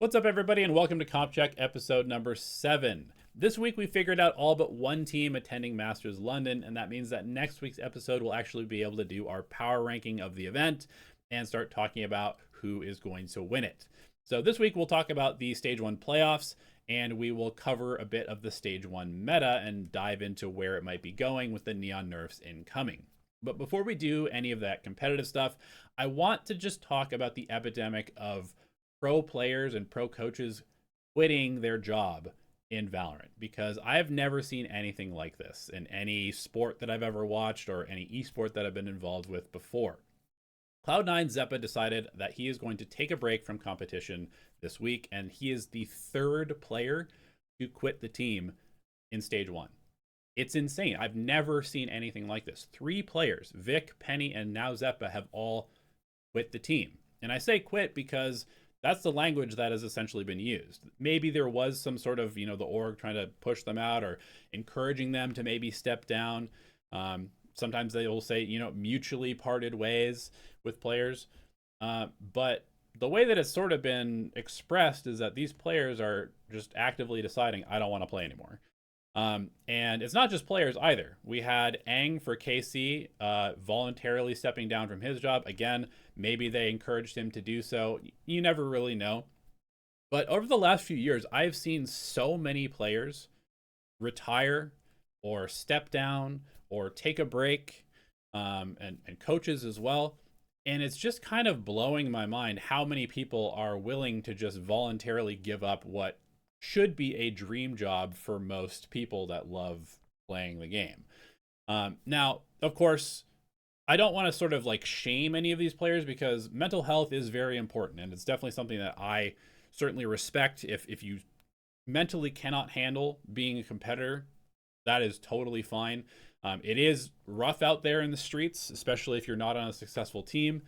What's up, everybody, and welcome to Comp Check episode number 7. This week, we figured out all but one team attending Masters London, and that means that next week's episode we'll actually be able to do our power ranking of the event and start talking about who is going to win it. So this week, we'll talk about the Stage 1 playoffs, and we will cover a bit of the Stage 1 meta and dive into where it might be going with the Neon nerfs incoming. But before we do any of that competitive stuff, I want to just talk about the epidemic of pro players and pro coaches quitting their job in Valorant, because I've never seen anything like this in any sport that I've ever watched or any esport that I've been involved with before. Cloud9 Zeppa decided that he is going to take a break from competition this week, and he is the third player to quit the team in Stage 1. It's insane. I've never seen anything like this. 3 players, Vic, Penny, and now Zeppa, have all quit the team. And I say quit because that's the language that has essentially been used. Maybe there was some sort of, the org trying to push them out or encouraging them to maybe step down. Sometimes they will say, mutually parted ways with players. But the way that it's sort of been expressed is that these players are just actively deciding, I don't want to play anymore. And it's not just players either. We had Ang for KC voluntarily stepping down from his job. Again, maybe they encouraged him to do so. You never really know. But over the last few years, I've seen so many players retire or step down or take a break, and coaches as well. And it's just kind of blowing my mind how many people are willing to just voluntarily give up what should be a dream job for most people that love playing the game. Now, of course, I don't want to sort of like shame any of these players, because mental health is very important, and it's definitely something that I certainly respect. If you mentally cannot handle being a competitor, that is totally fine. It is rough out there in the streets, especially if you're not on a successful team,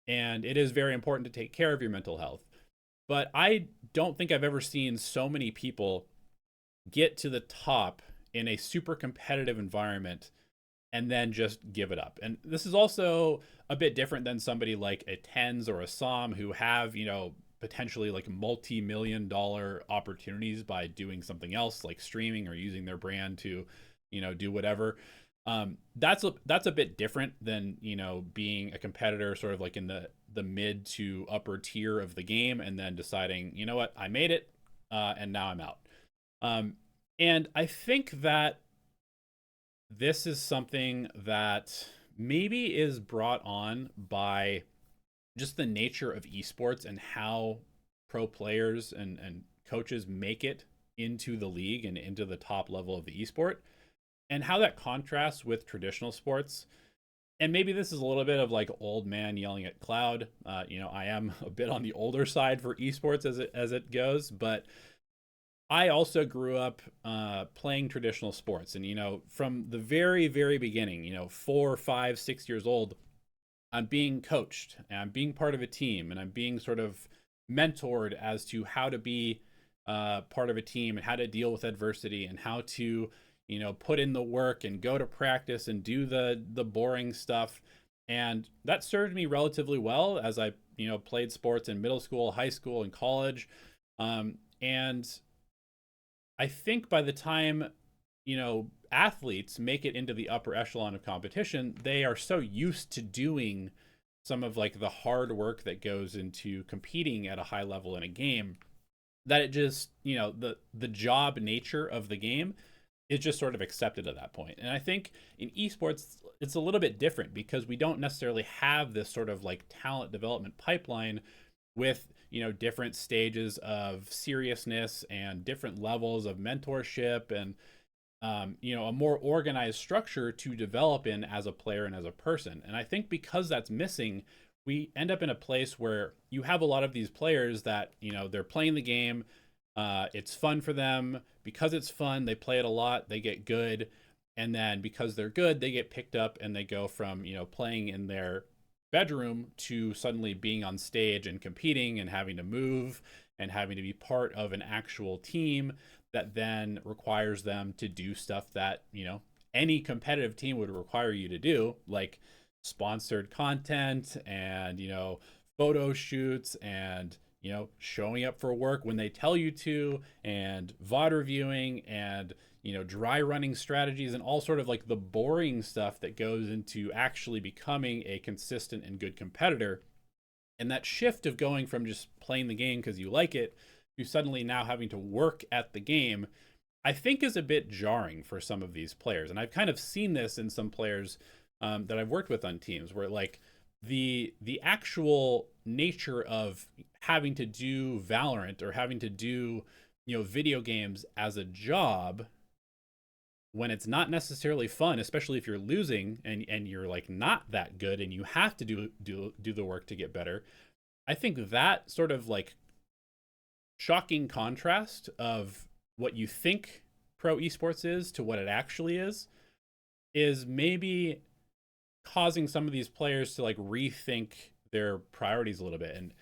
and it is very important to take care of your mental health. But I don't think I've ever seen so many people get to the top in a super competitive environment and then just give it up. And this is also a bit different than somebody like a Tens or a Som, who have, potentially like multi-million-dollar opportunities by doing something else like streaming or using their brand to, do whatever. That's a bit different than, being a competitor sort of like in the mid to upper tier of the game and then deciding, you know what, I made it, and now I'm out. And I think that this is something that maybe is brought on by just the nature of esports and how pro players and coaches make it into the league and into the top level of the esport, and how that contrasts with traditional sports. And maybe this is a little bit of like old man yelling at cloud. I am a bit on the older side for esports as it goes, but I also grew up playing traditional sports. And, from the very, very beginning, 4, 5, 6 years old, I'm being coached and I'm being part of a team, and I'm being sort of mentored as to how to be part of a team and how to deal with adversity and how to put in the work and go to practice and do the boring stuff. And that served me relatively well as I, played sports in middle school, high school, and college. And I think by the time, athletes make it into the upper echelon of competition, they are so used to doing some of like the hard work that goes into competing at a high level in a game, that it just, the job nature of the game is just sort of accepted at that point. And I think in esports, it's a little bit different, because we don't necessarily have this sort of like talent development pipeline with, different stages of seriousness and different levels of mentorship and, a more organized structure to develop in as a player and as a person. And I think because that's missing, we end up in a place where you have a lot of these players that, they're playing the game. It's fun for them. Because it's fun, they play it a lot, they get good. And then because they're good, they get picked up and they go from, playing in their bedroom to suddenly being on stage and competing and having to move and having to be part of an actual team that then requires them to do stuff that, any competitive team would require you to do, like sponsored content and, photo shoots and, showing up for work when they tell you to, and VOD reviewing, and dry running strategies, and all sort of like the boring stuff that goes into actually becoming a consistent and good competitor. And that shift of going from just playing the game because you like it to suddenly now having to work at the game, I think is a bit jarring for some of these players. And I've kind of seen this in some players that I've worked with on teams, where like the actual nature of having to do Valorant or having to do video games as a job, when it's not necessarily fun, especially if you're losing and you're like not that good and you have to do the work to get better. I think that sort of like shocking contrast of what you think pro esports is to what it actually is maybe causing some of these players to like rethink their priorities a little bit and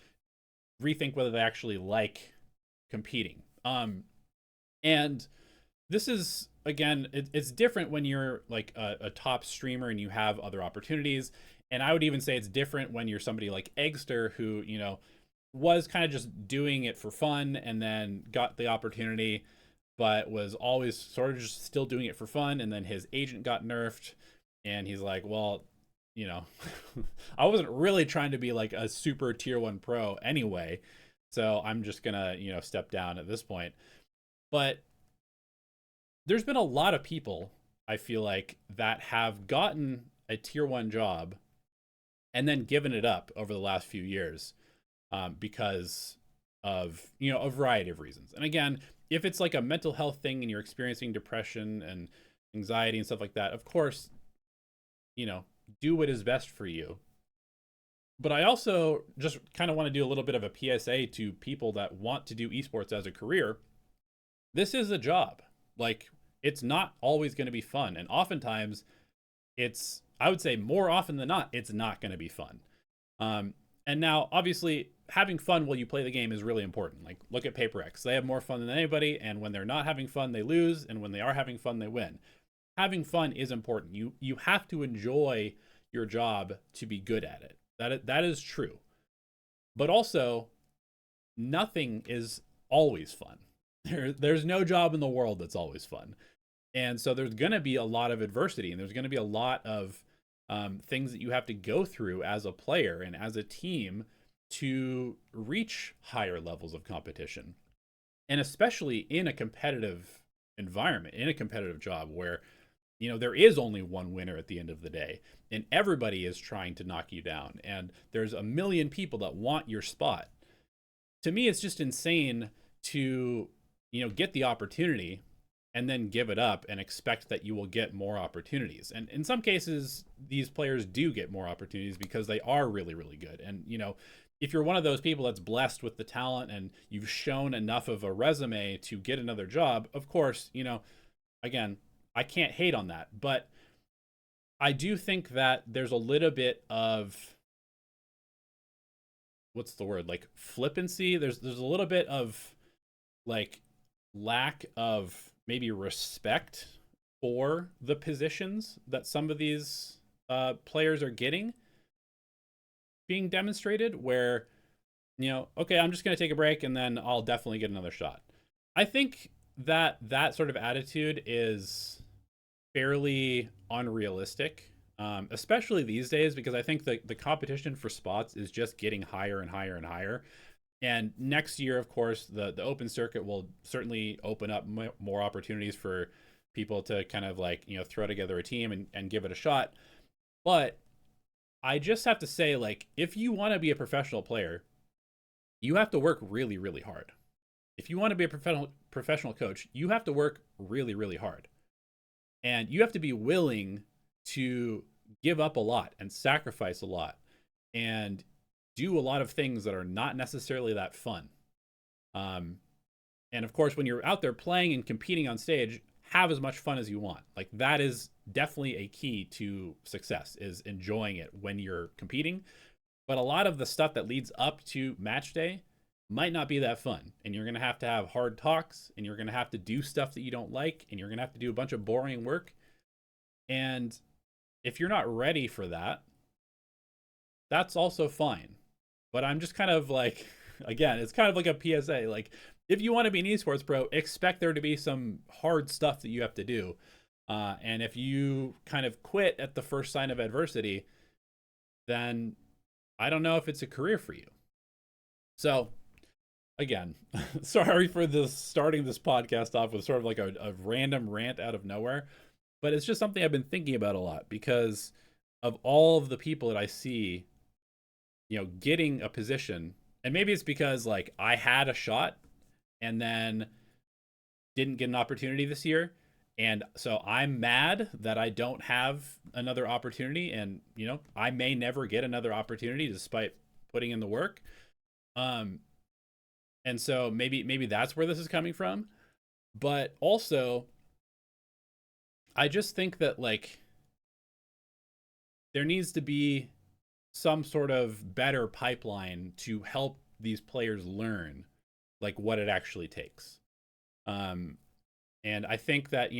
rethink whether they actually like competing. And this is, again, it's different when you're like a top streamer and you have other opportunities. And I would even say it's different when you're somebody like Eggster, who, was kind of just doing it for fun and then got the opportunity, but was always sort of just still doing it for fun. And then his agent got nerfed and he's like, well, I wasn't really trying to be like a super tier 1 pro anyway, so I'm just gonna, step down at this point. But there's been a lot of people, I feel like, that have gotten a tier 1 job and then given it up over the last few years because of, a variety of reasons. And again, if it's like a mental health thing and you're experiencing depression and anxiety and stuff like that, of course, do what is best for you. But I also just kind of want to do a little bit of a PSA to people that want to do esports as a career. This is a job. Like, it's not always going to be fun. And oftentimes I would say more often than not, it's not going to be fun. And now, obviously, having fun while you play the game is really important. Like, look at Paper X. They have more fun than anybody. And when they're not having fun, they lose. And when they are having fun, they win. Having fun is important. You have to enjoy your job to be good at it. That is true. But also, nothing is always fun. There's no job in the world that's always fun. And so there's going to be a lot of adversity, and there's going to be a lot of things that you have to go through as a player and as a team to reach higher levels of competition. And especially in a competitive environment, in a competitive job where there is only one winner at the end of the day, and everybody is trying to knock you down, and there's a million people that want your spot. To me, it's just insane to, get the opportunity and then give it up and expect that you will get more opportunities. And in some cases, these players do get more opportunities because they are really, really good. And, if you're one of those people that's blessed with the talent and you've shown enough of a resume to get another job, of course, again, I can't hate on that, but I do think that there's a little bit of, what's the word, like flippancy. There's a little bit of like lack of maybe respect for the positions that some of these players are being demonstrated, where, okay, I'm just going to take a break and then I'll definitely get another shot. I think that sort of attitude is fairly unrealistic, especially these days, because I think the competition for spots is just getting higher and higher and higher. And next year, of course, the open circuit will certainly open up more opportunities for people to kind of like, throw together a team and give it a shot. But I just have to say, like, if you want to be a professional player, you have to work really, really hard. If you want to be a professional coach, you have to work really, really hard. And you have to be willing to give up a lot and sacrifice a lot and do a lot of things that are not necessarily that fun. And of course, when you're out there playing and competing on stage, have as much fun as you want. Like, that is definitely a key to success, is enjoying it when you're competing. But a lot of the stuff that leads up to match day might not be that fun. And you're going to have hard talks, and you're going to have to do stuff that you don't like, and you're going to have to do a bunch of boring work. And if you're not ready for that, that's also fine. But I'm just kind of like, again, it's kind of like a PSA. Like, if you want to be an esports pro, expect there to be some hard stuff that you have to do. And if you kind of quit at the first sign of adversity, then I don't know if it's a career for you. So, again, sorry for this starting this podcast off with sort of like a random rant out of nowhere, but it's just something I've been thinking about a lot because of all of the people that I see, getting a position. And maybe it's because like I had a shot and then didn't get an opportunity this year. And so I'm mad that I don't have another opportunity. And, I may never get another opportunity despite putting in the work. And so maybe that's where this is coming from. But also, I just think that like there needs to be some sort of better pipeline to help these players learn like what it actually takes. And I think that,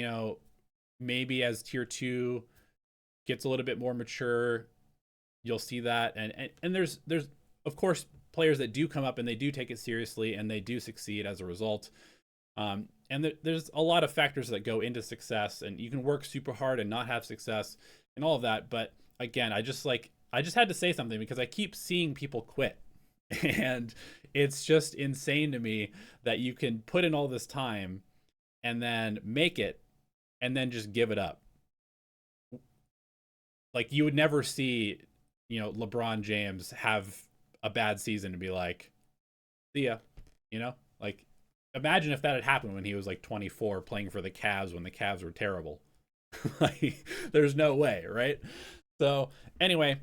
maybe as tier 2 gets a little bit more mature, you'll see that. And there's of course players that do come up and they do take it seriously and they do succeed as a result. And there's a lot of factors that go into success, and you can work super hard and not have success and all of that. But again, I just had to say something because I keep seeing people quit. And it's just insane to me that you can put in all this time and then make it and then just give it up. Like, you would never see, LeBron James have a bad season and be like, see ya, like, imagine if that had happened when he was like 24 playing for the Cavs when the Cavs were terrible. Like, there's no way, right? So anyway,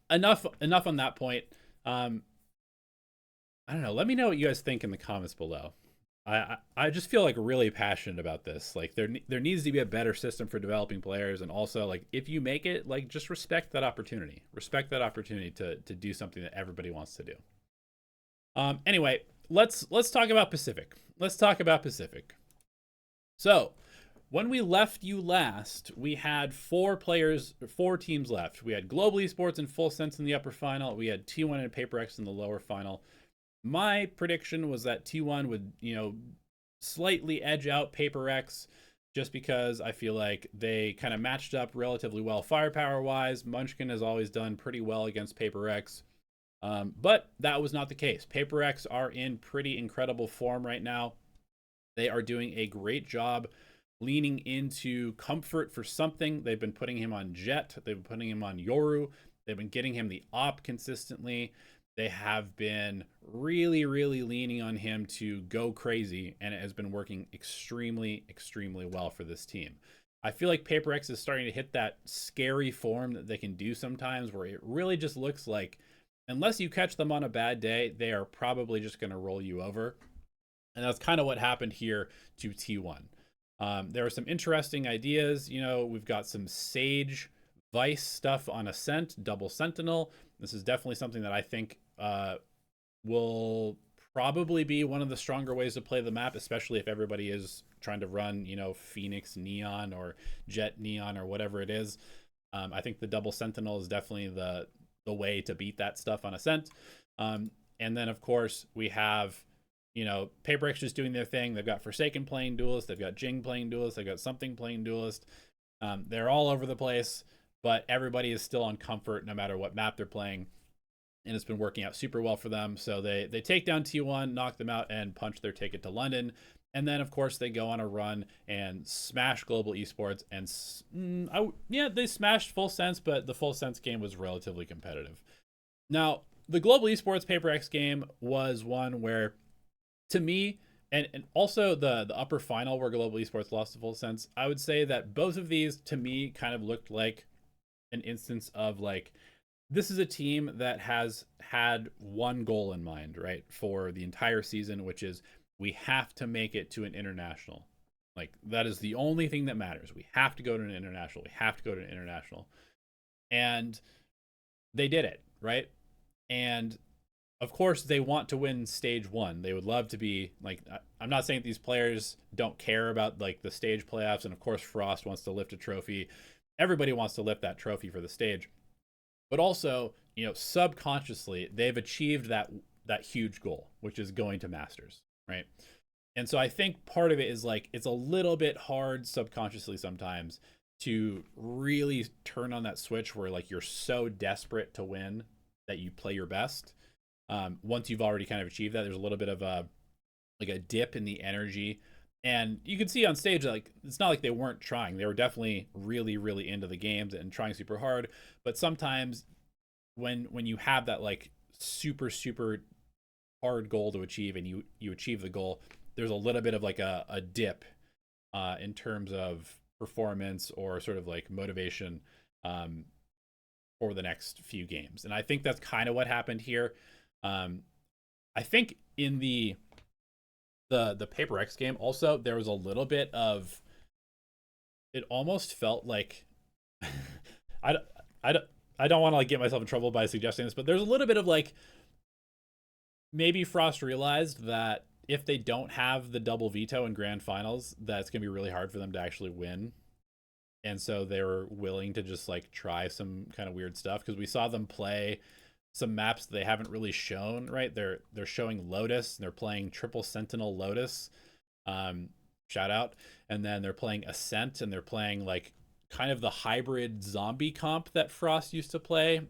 enough on that point. I don't know. Let me know what you guys think in the comments below. I just feel like really passionate about this. Like, there needs to be a better system for developing players, and also like if you make it, like, just respect that opportunity. Respect that opportunity to do something that everybody wants to do. Anyway, let's talk about Pacific. So, when we left you last, we had 4 teams left. We had Global Esports and Full Sense in the upper final. We had T1 and PaperX in the lower final. My prediction was that T1 would, slightly edge out PaperX just because I feel like they kind of matched up relatively well firepower-wise. Munchkin has always done pretty well against PaperX. But that was not the case. PaperX are in pretty incredible form right now. They are doing a great job leaning into comfort for something. They've been putting him on Jet. They've been putting him on Yoru. They've been getting him the op consistently. They have been really, really leaning on him to go crazy, and it has been working extremely, extremely well for this team. I feel like PaperX is starting to hit that scary form that they can do sometimes, where it really just looks like, unless you catch them on a bad day, they are probably just going to roll you over. And that's kind of what happened here to T1. There are some interesting ideas. We've got some Sage Vice stuff on Ascent, double Sentinel. This is definitely something that I think will probably be one of the stronger ways to play the map, especially if everybody is trying to run, Phoenix Neon or Jet Neon or whatever it is. I think the double Sentinel is definitely the way to beat that stuff on Ascent. And then, of course, we have, PaperX just doing their thing. They've got Forsaken playing Duelist. They've got Jing playing Duelist. They've got something playing Duelist. They're all over the place, but everybody is still on comfort no matter what map they're playing. And it's been working out super well for them. So they take down T1, knock them out, and punch their ticket to London. And then, of course, they go on a run and smash Global Esports. And they smashed Full Sense, but the Full Sense game was relatively competitive. Now, the Global Esports PaperX game was one where, to me, and also the upper final where Global Esports lost to Full Sense, I would say that both of these, to me, kind of looked like an instance of like, this is a team that has had one goal in mind, right, for the entire season, which is we have to make it to an international. Like, that is the only thing that matters. We have to go to an international. And they did it, right? And of course, they want to win stage 1. They would love to be like, I'm not saying these players don't care about like the stage playoffs. And of course, Frost wants to lift a trophy. Everybody wants to lift that trophy for the stage. But also, subconsciously, they've achieved that that huge goal, which is going to Masters, right? And so I think part of it is like it's a little bit hard subconsciously sometimes to really turn on that switch where like you're so desperate to win that you play your best. Once you've already kind of achieved that, there's a little bit of a like a dip in the energy. And you can see on stage, like it's not like they weren't trying. They were definitely really, really into the games and trying super hard. But sometimes when you have that like super hard goal to achieve and you achieve the goal, there's a little bit of like a dip in terms of performance or sort of like motivation for the next few games. And I think that's kind of what happened here. I think in the Paper X game also there was a little bit of, it almost felt like I, I, I don't want to like get myself in trouble by suggesting this, but there's a little bit of like maybe Frost realized that if they don't have the double veto in grand finals, that's going to be really hard for them to actually win. And so they were willing to just like try some kind of weird stuff, because we saw them play some maps they haven't really shown, right? They're showing Lotus, and they're playing Triple Sentinel Lotus. Shout out. And then they're playing Ascent, and they're playing like kind of the hybrid zombie comp that Frost used to play.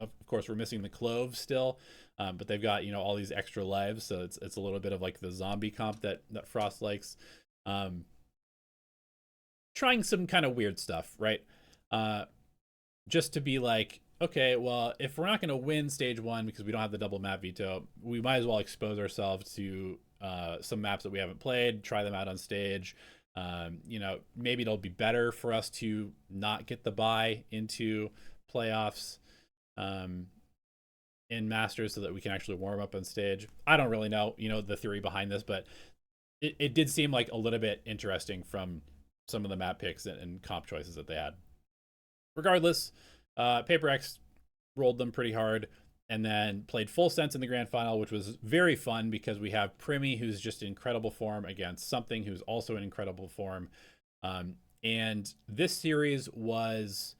Of course, we're missing the Clove still, but they've got, you know, all these extra lives, so it's a little bit of like the zombie comp that Frost likes. Trying some kind of weird stuff, right? Just to be like, okay, well, if we're not going to win stage one because we don't have the double map veto, we might as well expose ourselves to some maps that we haven't played, try them out on stage. You know, maybe it'll be better for us to not get the bye into playoffs in Masters so that we can actually warm up on stage. I don't really know, you know, the theory behind this, but it did seem like a little bit interesting from some of the map picks and comp choices that they had. Regardless, Paper X rolled them pretty hard and then played Full Sense in the grand final, which was very fun because we have Primi, who's just in incredible form, against Something, who's also in incredible form. And this series was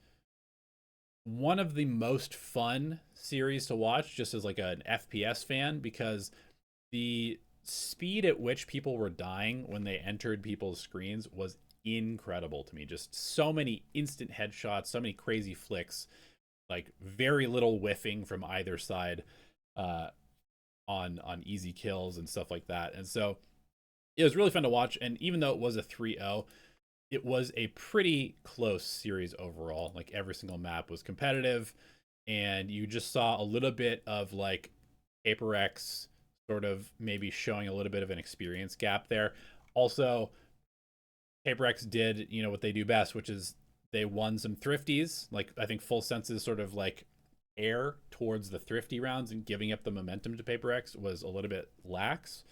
one of the most fun series to watch, just as like an FPS fan, because the speed at which people were dying when they entered people's screens was incredible to me. Just so many instant headshots, so many crazy flicks, like very little whiffing from either side on easy kills and stuff like that. And so it was really fun to watch. And even though it was a 3-0, it was a pretty close series overall. Like every single map was competitive, and you just saw a little bit of like Paper X sort of maybe showing a little bit of an experience gap there. Also, Paper X did, you know, what they do best, which is they won some thrifties. Like I think Full Sense's sort of like air towards the thrifty rounds and giving up the momentum to Paper X was a little bit lax.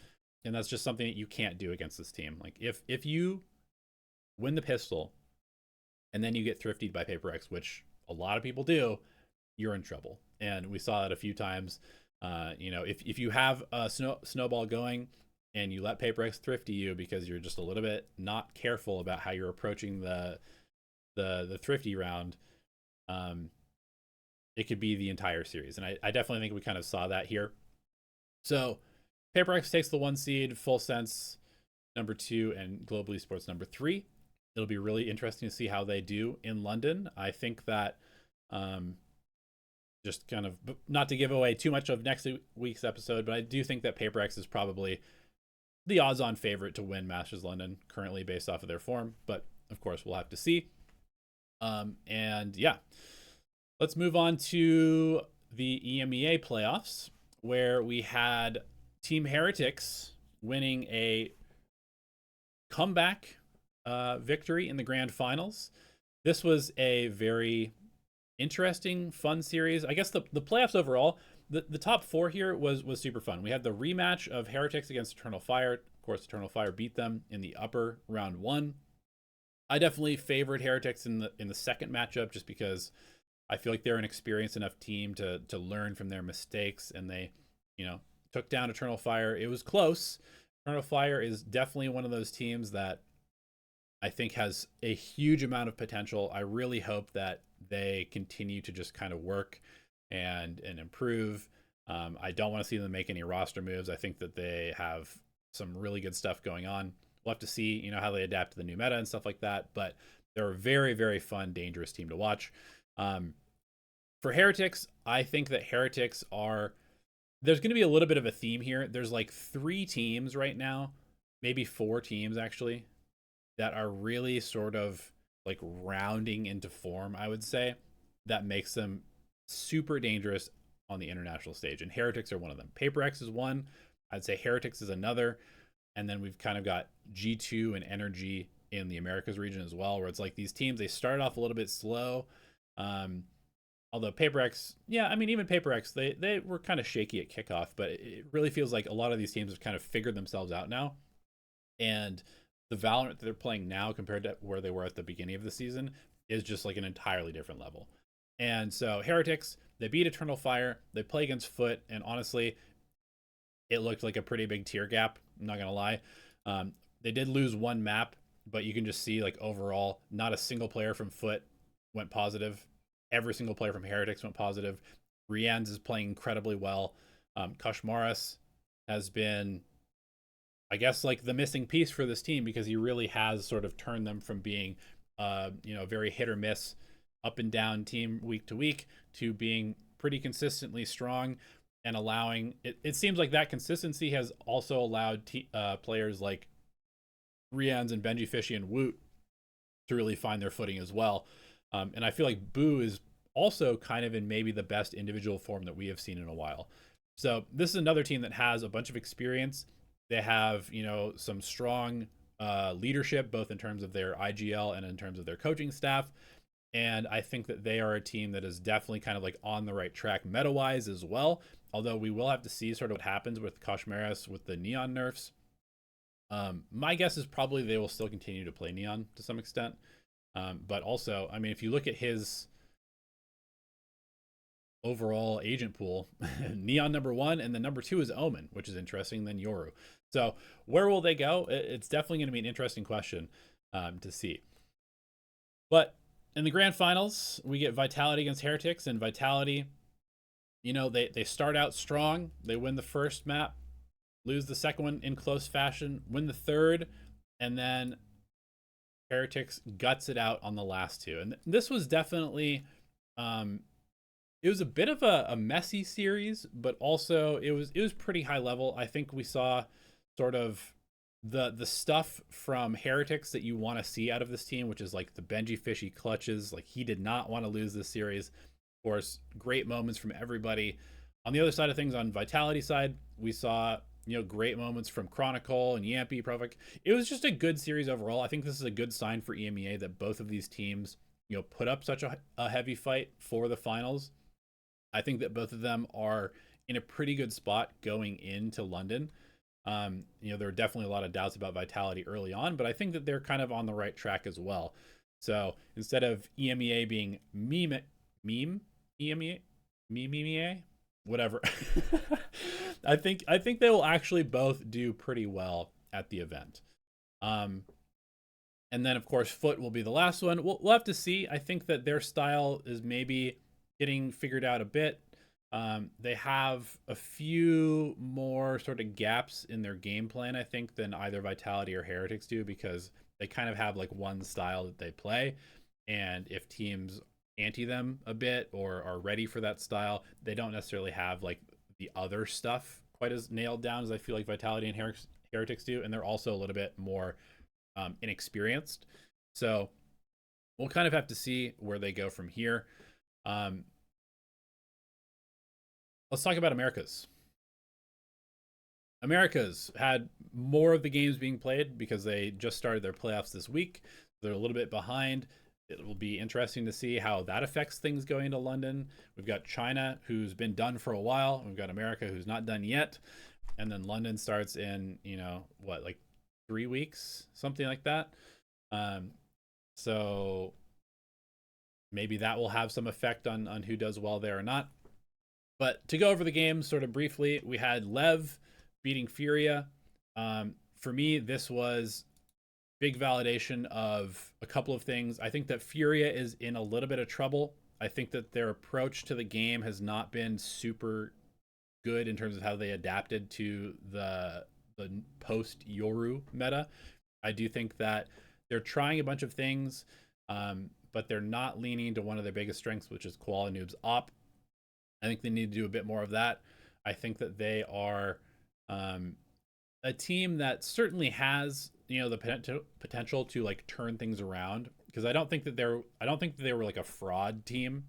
And that's just something that you can't do against this team. Like if you win the pistol and then you get thriftied by Paper X, which a lot of people do, you're in trouble. And we saw that a few times. You know, if you have a snowball going and you let Paper X thrifty you because you're just a little bit not careful about how you're approaching the thrifty round, it could be the entire series. And I definitely think we kind of saw that here. So Paper X takes the 1 seed, Full Sense number 2, and Global Esports number 3. It'll be really interesting to see how they do in London. I think that just kind of not to give away too much of next week's episode, but I do think that Paper X is probably the odds-on favorite to win Masters London currently based off of their form. But of course, we'll have to see. And yeah, let's move on to the EMEA playoffs, where we had Team Heretics winning a comeback victory in the grand finals. This was a very interesting, fun series. I guess the playoffs overall, the top 4 here was super fun. We had the rematch of Heretics against Eternal Fire. Of course, Eternal Fire beat them in the upper round 1. I definitely favored Heretics in the second matchup, just because I feel like they're an experienced enough team to learn from their mistakes, and they, you know, took down Eternal Fire. It was close. Eternal Fire is definitely one of those teams that I think has a huge amount of potential. I really hope that they continue to just kind of work and improve. I don't want to see them make any roster moves. I think that they have some really good stuff going on. We'll have to see, how they adapt to the new meta and stuff like that. But they're a very, very fun, dangerous team to watch. For Heretics, I think that Heretics are. There's going to be a little bit of a theme here. There's like 3 teams right now, maybe 4 teams actually, that are really sort of like rounding into form, I would say, that makes them super dangerous on the international stage. And Heretics are one of them. Paper X is one. I'd say Heretics is another. And then we've kind of got G2 and Energy in the Americas region as well, where it's like these teams, they started off a little bit slow. Although Paper X, yeah, I mean, even Paper X, they were kind of shaky at kickoff, but it really feels like a lot of these teams have kind of figured themselves out now. And the Valorant that they're playing now compared to where they were at the beginning of the season is just like an entirely different level. And so Heretics, they beat Eternal Fire, they play against Foot, and honestly, it looked like a pretty big tier gap. I'm not gonna lie. They did lose one map, but you can just see like overall, not a single player from Foot went positive. Every single player from Heretics went positive. Rian's is playing incredibly well. Kashmaras has been, I guess, like the missing piece for this team because he really has sort of turned them from being, very hit or miss, up and down team week to week to being pretty consistently strong and allowing. It seems like that consistency has also allowed players like Rian's and Benji Fishy and Woot to really find their footing as well. And I feel like Boo is also kind of in maybe the best individual form that we have seen in a while. So this is another team that has a bunch of experience. They have, some strong leadership, both in terms of their IGL and in terms of their coaching staff. And I think that they are a team that is definitely kind of like on the right track meta-wise as well. Although we will have to see sort of what happens with Kashmaras with the Neon nerfs. My guess is probably they will still continue to play Neon to some extent. But also, I mean, if you look at his overall agent pool, Neon number 1, and then number 2 is Omen, which is interesting, then Yoru. So where will they go? It's definitely going to be an interesting question to see. But in the grand finals, we get Vitality against Heretics, and Vitality, they start out strong. They win the first map, lose the second one in close fashion, win the third, and then Heretics guts it out on the last 2. And this was definitely, it was a bit of a messy series, but also it was pretty high level. I think we saw sort of the stuff from Heretics that you want to see out of this team, which is like the Benji Fishy clutches. Like, he did not want to lose this series. Of course, great moments from everybody. On the other side of things, on Vitality side, we saw great moments from Chronicle and Yampy, Provic. It was just a good series overall. I think this is a good sign for EMEA that both of these teams, put up such a heavy fight for the finals. I think that both of them are in a pretty good spot going into London. There were definitely a lot of doubts about Vitality early on, but I think that they're kind of on the right track as well. So instead of EMEA being EMEA, whatever. I think they will actually both do pretty well at the event. And then of course Foot will be the last one. We'll have to see. I think that their style is maybe getting figured out a bit. They have a few more sort of gaps in their game plan, I think, than either Vitality or Heretics do, because they kind of have like one style that they play. And if teams anti them a bit or are ready for that style, they don't necessarily have like the other stuff quite as nailed down as I feel like Vitality and Heretics do. And they're also a little bit more inexperienced. So we'll kind of have to see where they go from here. Let's talk about Americas. Americas had more of the games being played because they just started their playoffs this week. They're a little bit behind. It will be interesting to see how that affects things going to London. We've got China, who's been done for a while. We've got America, who's not done yet. And then London starts in, like 3 weeks, something like that. So maybe that will have some effect on who does well there or not. But to go over the games sort of briefly, we had Lev beating Furia. For me, this was big validation of a couple of things. I think that Furia is in a little bit of trouble. I think that their approach to the game has not been super good in terms of how they adapted to the post Yoru meta. I do think that they're trying a bunch of things, but they're not leaning into one of their biggest strengths, which is Koala Noob's op. I think they need to do a bit more of that. I think that they are a team that certainly has, you know, the potential to like turn things around, because I don't think that they were like a fraud team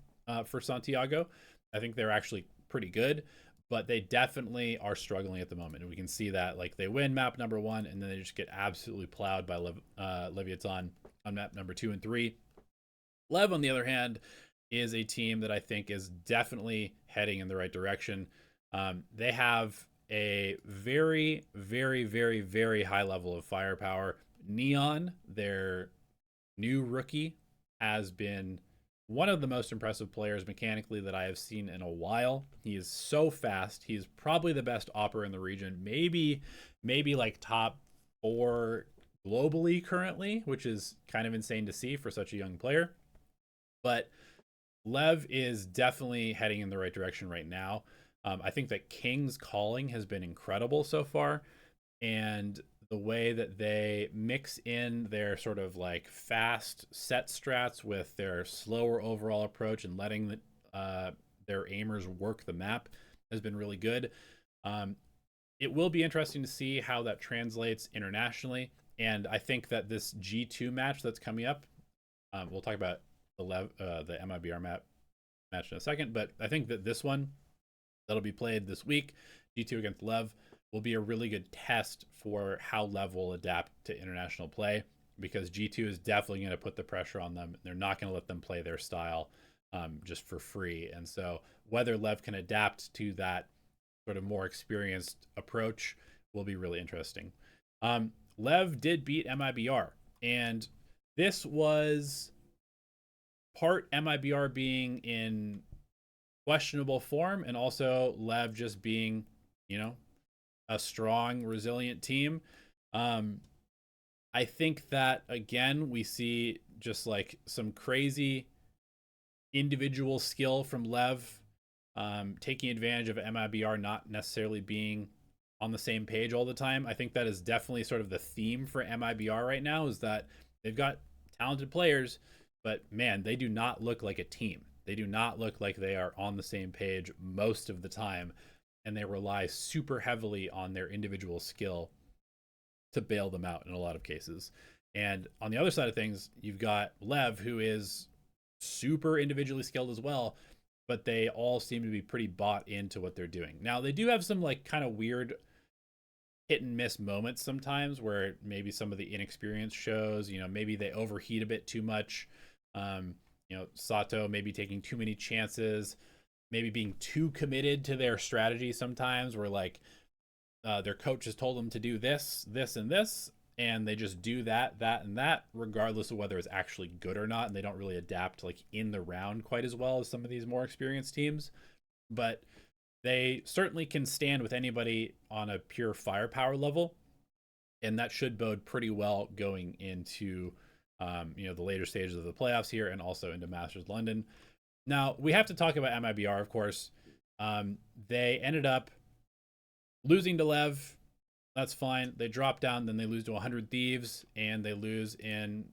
for Santiago. I think they're actually pretty good, but they definitely are struggling at the moment, and we can see that. Like, they win map number 1 and then they just get absolutely plowed by Leviathan on map number 2 and 3. Lev, on the other hand, is a team that I think is definitely heading in the right direction. They have a very, very, very, very high level of firepower. Neon, their new rookie, has been one of the most impressive players mechanically that I have seen in a while. He is so fast. He's probably the best opper in the region. Maybe like top 4 globally currently, which is kind of insane to see for such a young player. But Lev is definitely heading in the right direction right now. I think that King's calling has been incredible so far, and the way that they mix in their sort of like fast set strats with their slower overall approach and letting their aimers work the map has been really good. It will be interesting to see how that translates internationally, and I think that this G2 match that's coming up, we'll talk about the MIBR match in a second, but I think that this one that'll be played this week, G2 against Lev, will be a really good test for how Lev will adapt to international play, because G2 is definitely going to put the pressure on them. They're not going to let them play their style just for free. And so whether Lev can adapt to that sort of more experienced approach will be really interesting. Lev did beat MIBR, and this was part MIBR being in questionable form, and also Lev just being, you know, a strong, resilient team. I think that, again, we see just like some crazy individual skill from Lev, taking advantage of MIBR not necessarily being on the same page all the time. I think that is definitely sort of the theme for MIBR right now, is that they've got talented players, but man, they do not look like a team. They do not look like they are on the same page most of the time, and they rely super heavily on their individual skill to bail them out in a lot of cases. And on the other side of things, you've got Lev, who is super individually skilled as well, but they all seem to be pretty bought into what they're doing. Now, they do have some like kind of weird hit and miss moments sometimes where maybe some of the inexperience shows, you know, maybe they overheat a bit too much. You know, Sato maybe taking too many chances, maybe being too committed to their strategy sometimes, where like their coach has told them to do this, this, and this, and they just do that, and that, regardless of whether it's actually good or not, and they don't really adapt like in the round quite as well as some of these more experienced teams. But they certainly can stand with anybody on a pure firepower level, and that should bode pretty well going into you know, the later stages of the playoffs here, and also into Masters London. Now, we have to talk about MIBR, of course. They ended up losing to Lev. That's fine. They drop down, then they lose to 100 Thieves, and they lose in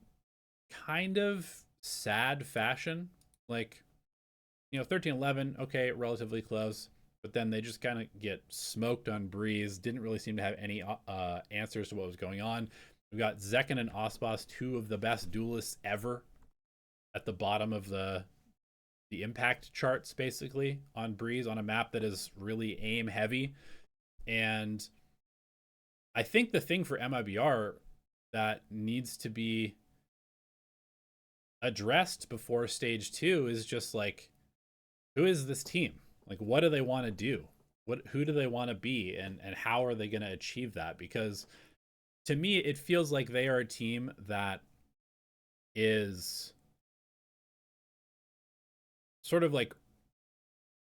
kind of sad fashion. Like, you know, 13-11, okay, relatively close, but then they just kind of get smoked on Breeze. Didn't really seem to have any answers to what was going on. We've got Zekken and Ospas, 2 of the best duelists ever, at the bottom of the impact charts, basically, on Breeze, on a map that is really aim heavy. And I think the thing for MIBR that needs to be addressed before stage 2 is just like, who is this team? Like, what do they want to do? Who do they want to be, and how are they going to achieve that? Because to me, it feels like they are a team that is sort of like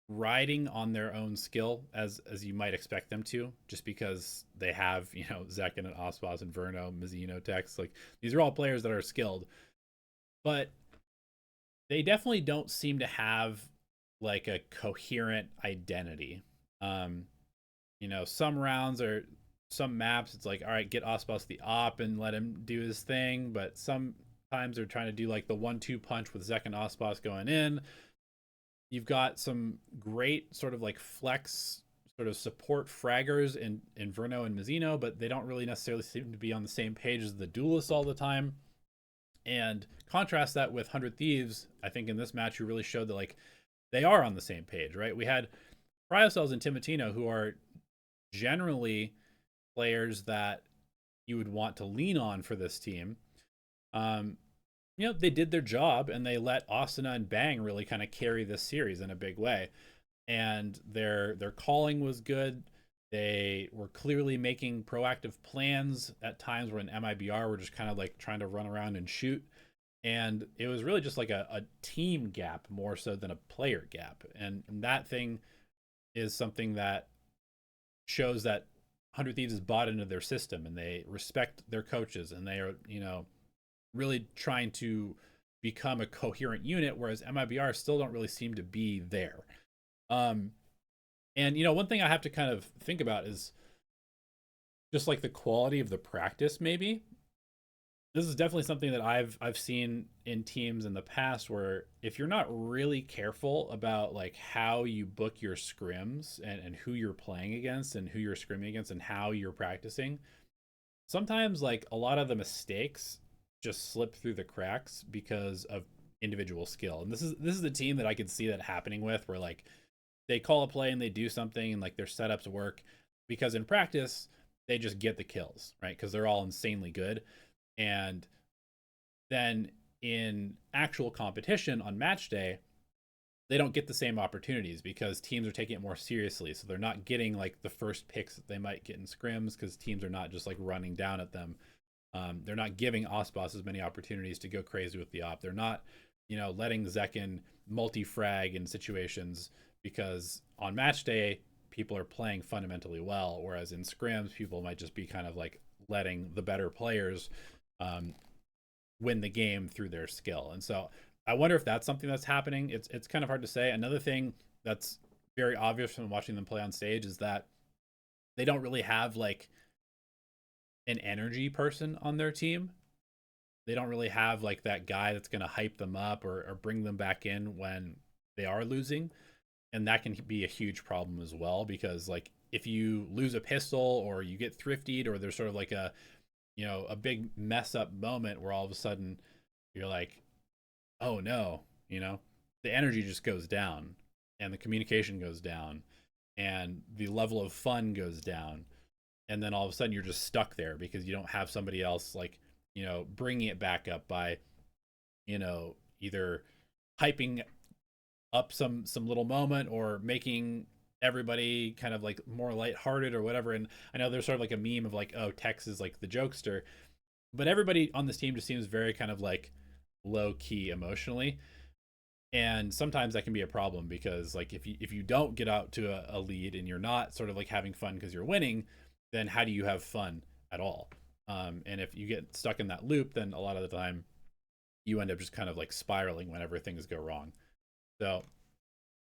riding on their own skill, as you might expect them to, just because they have, you know, Zekken and Ospas and Verno, Mizzino, Tex. Like, these are all players that are skilled, but they definitely don't seem to have like a coherent identity. Um, some rounds or some maps, it's like, all right, get Ospas the op and let him do his thing. But sometimes they're trying to do like the 1-2 punch with Zek and Ospas going in. You've got some great sort of like flex sort of support fraggers in Inverno and Mizzino, but they don't really necessarily seem to be on the same page as the duelists all the time. And contrast that with 100 Thieves, I think in this match, you really showed that like they are on the same page, right? We had Cryocells and Timotino, who are generally players that you would want to lean on for this team. They did their job and they let Asuna and Bang really kind of carry this series in a big way. And their calling was good. They were clearly making proactive plans at times when MIBR were just kind of like trying to run around and shoot. And it was really just like a team gap more so than a player gap. And that thing is something that shows that 100 Thieves is bought into their system and they respect their coaches and they are, really trying to become a coherent unit, whereas MIBR still don't really seem to be there. And one thing I have to kind of think about is just like the quality of the practice. Maybe this is definitely something that I've seen in teams in the past, where if you're not really careful about like how you book your scrims and who you're playing against and who you're scrimming against and how you're practicing, sometimes like a lot of the mistakes just slip through the cracks because of individual skill. And this is the team that I could see that happening with, where like they call a play and they do something and like their setups work because in practice they just get the kills, right? Because they're all insanely good. And then in actual competition on match day, they don't get the same opportunities because teams are taking it more seriously. So they're not getting like the first picks that they might get in scrims because teams are not just like running down at them. They're not giving Ospas as many opportunities to go crazy with the op. They're not, letting Zekin multi-frag in situations because on match day, people are playing fundamentally well. Whereas in scrims, people might just be kind of like letting the better players win the game through their skill. And so I wonder if that's something that's happening. It's kind of hard to say. Another thing that's very obvious from watching them play on stage is that they don't really have like an energy person on their team. They don't really have like that guy that's going to hype them up or bring them back in when they are losing. And that can be a huge problem as well, because like if you lose a pistol or you get thriftied or there's sort of like a big mess up moment where all of a sudden you're like, oh no, the energy just goes down and the communication goes down and the level of fun goes down. And then all of a sudden you're just stuck there because you don't have somebody else like, bringing it back up by, either hyping up some little moment or making everybody kind of like more lighthearted or whatever. And I know there's sort of like a meme of like, oh, Tex is like the jokester, but everybody on this team just seems very kind of like low key emotionally. And sometimes that can be a problem because like if you don't get out to a lead and you're not sort of like having fun because you're winning, then how do you have fun at all? And if you get stuck in that loop, then a lot of the time you end up just kind of like spiraling whenever things go wrong. So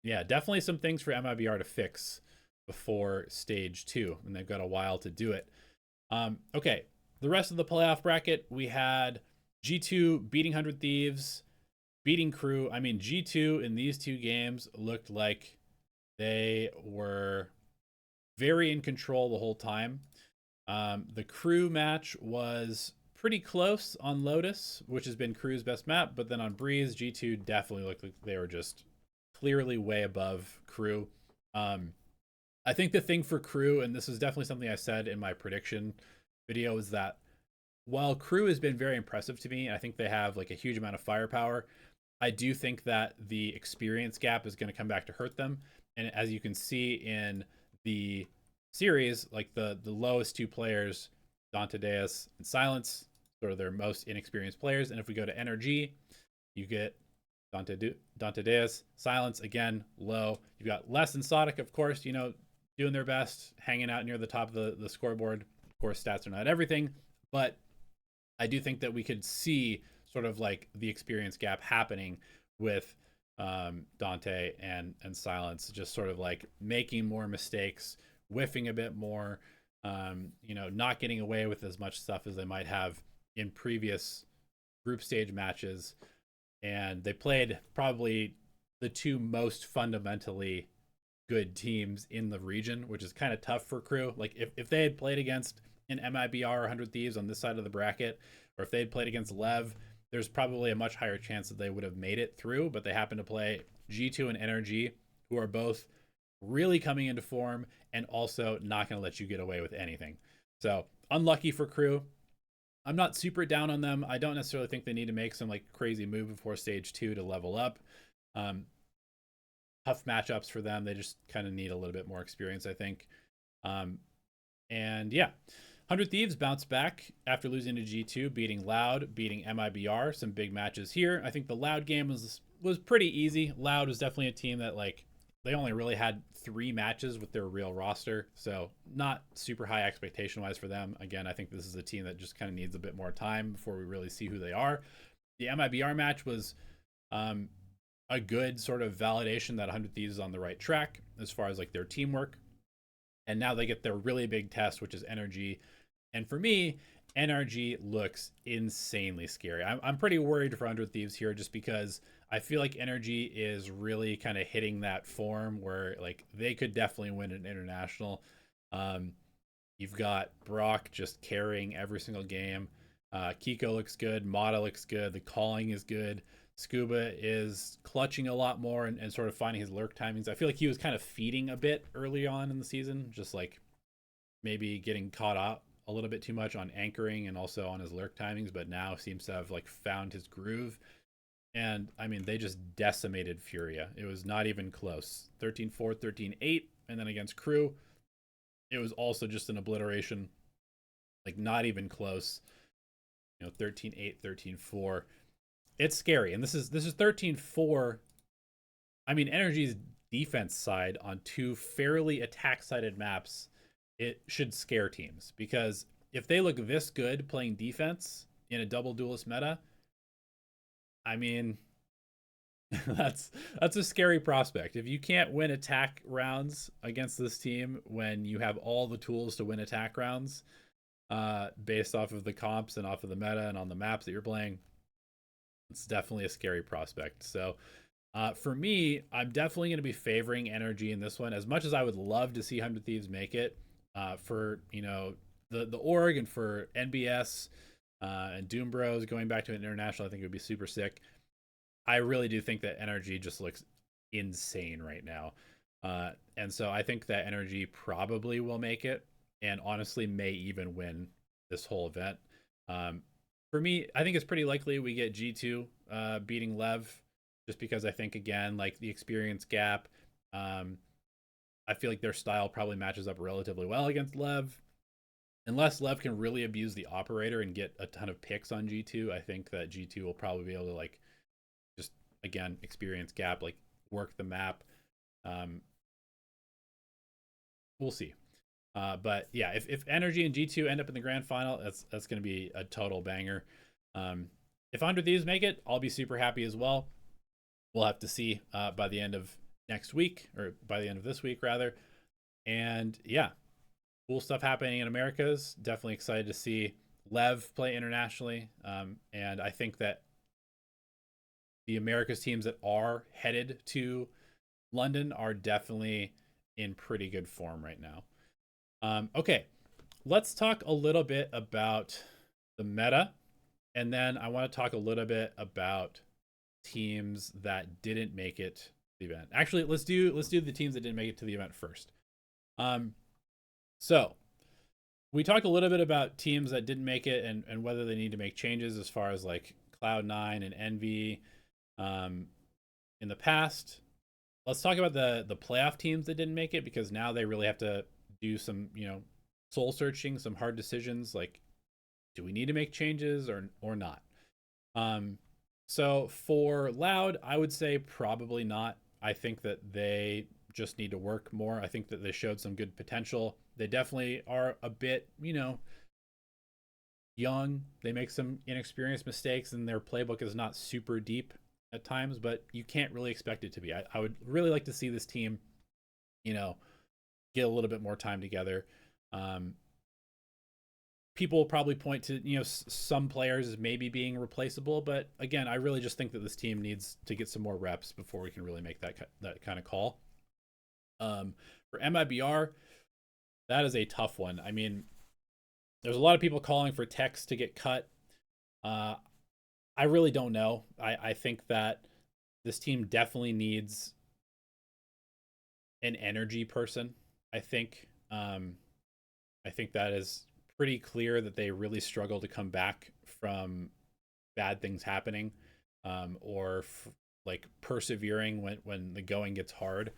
yeah, definitely some things for MIBR to fix before stage 2, and they've got a while to do it. Okay, the rest of the playoff bracket, we had G2 beating 100 Thieves, beating Crew. I mean, G2 in these two games looked like they were very in control the whole time. The Crew match was pretty close on Lotus, which has been Crew's best map, but then on Breeze, G2 definitely looked like they were just clearly way above Crew. I think the thing for Crew, and this is definitely something I said in my prediction video, is that while Crew has been very impressive to me, I think they have like a huge amount of firepower. I do think that the experience gap is going to come back to hurt them. And as you can see in the series, like the lowest two players, Dante Deus and Silence, sort of their most inexperienced players. And if we go to NRG, you get Dante Deus, Silence, again, low. You've got Les and Sodic, of course, doing their best, hanging out near the top of the scoreboard. Of course, stats are not everything, but I do think that we could see sort of like the experience gap happening with Dante and Silence, just sort of like making more mistakes, whiffing a bit more, not getting away with as much stuff as they might have in previous group stage matches. And they played probably the two most fundamentally good teams in the region, which is kind of tough for Crew. Like if they had played against an MIBR or 100 Thieves on this side of the bracket, or if they had played against Lev, there's probably a much higher chance that they would have made it through. But they happen to play G2 and NRG, who are both really coming into form and also not going to let you get away with anything. So unlucky for Crew. I'm not super down on them. I don't necessarily think they need to make some like crazy move before stage 2 to level up. Tough matchups for them. They just kind of need a little bit more experience, I think. And yeah, 100 Thieves bounced back after losing to G2, beating Loud, beating MIBR. Some big matches here. I think the Loud game was pretty easy. Loud was definitely a team that like they only really had 3 matches with their real roster, so not super high expectation wise for them. Again, I think this is a team that just kind of needs a bit more time before we really see who they are. The MIBR match was a good sort of validation that 100 Thieves is on the right track as far as like their teamwork. And now they get their really big test, which is NRG. And for me, NRG looks insanely scary. I'm pretty worried for 100 Thieves here just because I feel like NRG is really kind of hitting that form where like they could definitely win an international. You've got Brock just carrying every single game. Kiko looks good. Mata looks good. The calling is good. Scuba is clutching a lot more and sort of finding his lurk timings. I feel like he was kind of feeding a bit early on in the season, just like maybe getting caught up a little bit too much on anchoring and also on his lurk timings, but now seems to have like found his groove. And I mean, they just decimated Furia. It was not even close. 13-4, 13-8, and then against Crew, it was also just an obliteration. Like not even close. 13-8, 13-4. It's scary. And this is 13-4. I mean, Energy's defense side on 2 fairly attack-sided maps, it should scare teams. Because if they look this good playing defense in a double duelist meta, I mean, that's a scary prospect. If you can't win attack rounds against this team when you have all the tools to win attack rounds, based off of the comps and off of the meta and on the maps that you're playing, it's definitely a scary prospect. So for me, I'm definitely going to be favoring Energy in this one. As much as I would love to see 100 Thieves make it, for the org and for NBS and Doom Bros going back to an international, I think it would be super sick. I really do think that Energy just looks insane right now. And so I think that Energy probably will make it and honestly may even win this whole event. For me, I think it's pretty likely we get G2 beating Lev, just because I think, again, like the experience gap, I feel like their style probably matches up relatively well against Lev. Unless Lev can really abuse the operator and get a ton of picks on G2, I think that G2 will probably be able to, like, just, again, experience gap, like, work the map. We'll see. But yeah, if Energy and G2 end up in the grand final, that's going to be a total banger. If 100 Thieves make it, I'll be super happy as well. We'll have to see by the end of next week, or by the end of this week rather. And yeah, cool stuff happening in Americas. Definitely excited to see Lev play internationally. And I think that the Americas teams that are headed to London are definitely in pretty good form right now. Okay, let's talk a little bit about the meta, and then I want to talk a little bit about teams that didn't make it to the event. Actually, let's do the teams that didn't make it to the event first. So we talked a little bit about teams that didn't make it and whether they need to make changes as far as like Cloud9 and Envy in the past. Let's talk about the playoff teams that didn't make it, because now they really have to do some, soul searching, some hard decisions, like, do we need to make changes or not? So for Loud, I would say probably not. I think that they just need to work more. I think that they showed some good potential. They definitely are a bit, young. They make some inexperienced mistakes, and their playbook is not super deep. at times, but you can't really expect it to be. I would really like to see this team, you know, get a little bit more time together. Um, People will probably point to, you know, some players as maybe being replaceable, but again, I really just think that this team needs to get some more reps before we can really make that kind of call. For MIBR, that is a tough one. I mean, there's a lot of people calling for Tex to get cut. Uh, I really don't know. I think that this team definitely needs an energy person. I think I think that is pretty clear that they really struggle to come back from bad things happening, or like persevering when the going gets hard.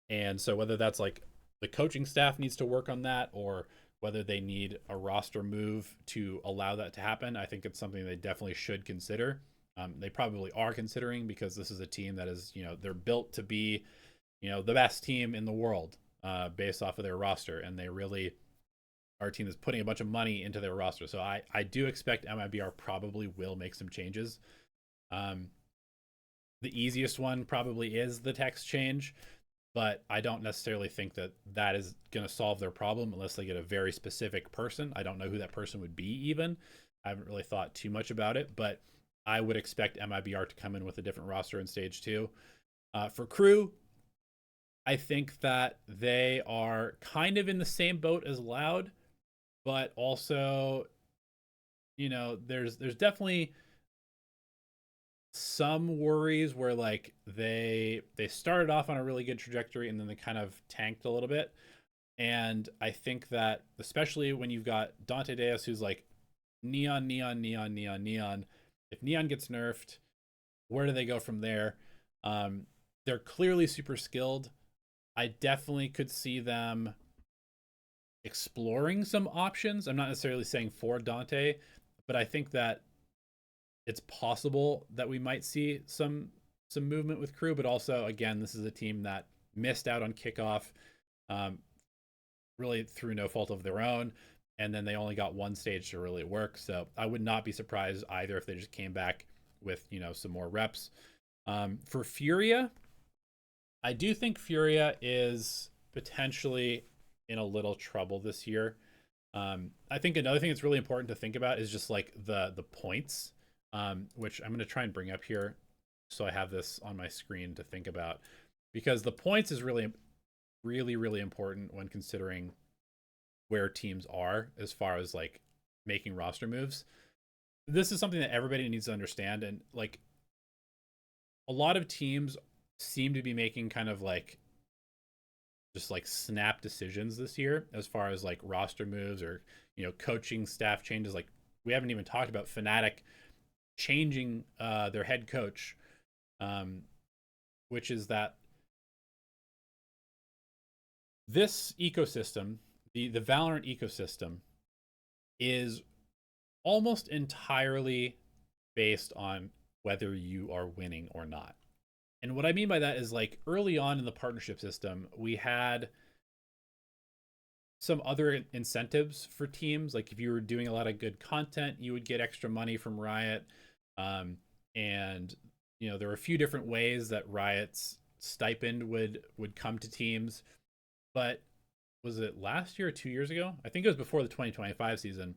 And so whether that's like the coaching staff needs to work on that, or whether they need a roster move to allow that to happen, I think it's something they definitely should consider. They probably are considering, because this is a team that is, you know, they're built to be, you know, the best team in the world, based off of their roster, and they really, our team is putting a bunch of money into their roster. So I do expect MIBR probably will make some changes. Um, the easiest one probably is the text change, but I don't necessarily think that that is going to solve their problem unless they get a very specific person. I don't know who that person would be even. I haven't really thought too much about it, but I would expect MIBR to come in with a different roster in stage 2. For crew, I think that they are kind of in the same boat as Loud, but also, you know, there's definitely some worries where like they started off on a really good trajectory and then they kind of tanked a little bit. And I think that especially when you've got Dante Deus, who's like neon, neon, neon, neon, neon. If neon gets nerfed, where do they go from there? They're clearly super skilled. I definitely could see them exploring some options. I'm not necessarily saying for Dante, but I think that it's possible that we might see some movement with crew. But also, again, this is a team that missed out on kickoff, really through no fault of their own, and then they only got one stage to really work. So I would not be surprised either if they just came back with, you know, some more reps. For Furia, I do think Furia is potentially in a little trouble this year. I think another thing that's really important to think about is just like the points, which I'm going to try and bring up here so I have this on my screen to think about, because the points is really, really, really important when considering where teams are as far as like making roster moves. This is something that everybody needs to understand, and like a lot of teams seem to be making kind of like just like snap decisions this year as far as like roster moves or, you know, coaching staff changes. Like we haven't even talked about Fnatic changing their head coach, which is that this ecosystem, the Valorant ecosystem, is almost entirely based on whether you are winning or not. And what I mean by that is like early on in the partnership system, we had some other incentives for teams. Like if you were doing a lot of good content, you would get extra money from Riot. And you know, there were a few different ways that Riot's stipend would come to teams. But was it last year or 2 years ago? I think it was before the 2025 season.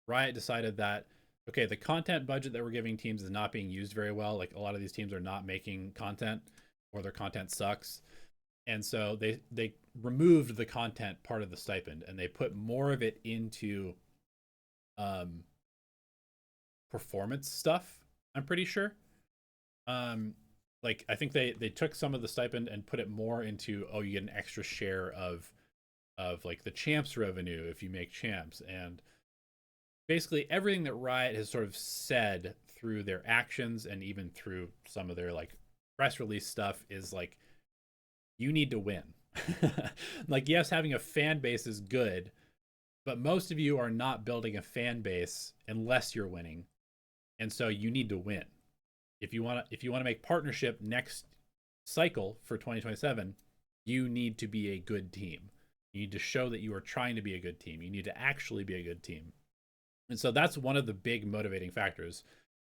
Riot decided that, okay, the content budget that we're giving teams is not being used very well. Like a lot of these teams are not making content, or their content sucks. And so they removed the content part of the stipend and they put more of it into performance stuff, I'm pretty sure. Like I think they took some of the stipend and put it more into, oh, you get an extra share of like the champs revenue if you make champs. And basically everything that Riot has sort of said through their actions and even through some of their like press release stuff is like, you need to win. Like, yes, having a fan base is good, but most of you are not building a fan base unless you're winning. And so you need to win. If you want to make partnership next cycle for 2027, you need to be a good team. You need to show that you are trying to be a good team. You need to actually be a good team. And so that's one of the big motivating factors.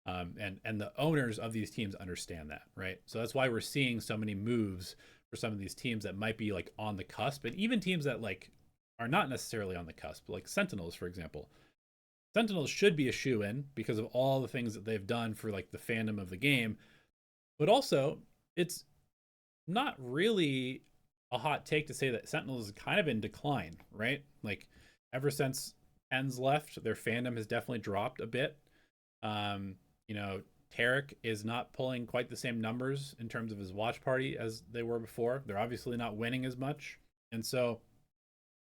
And the owners of these teams understand that, right? So that's why we're seeing so many moves for some of these teams that might be like on the cusp, and even teams that like are not necessarily on the cusp, like Sentinels, for example. Sentinels should be a shoe in because of all the things that they've done for like the fandom of the game, but also it's not really a hot take to say that Sentinels is kind of in decline, right? Like ever since Ens left, their fandom has definitely dropped a bit. Um, you know, Tarek is not pulling quite the same numbers in terms of his watch party as they were before. They're obviously not winning as much. And so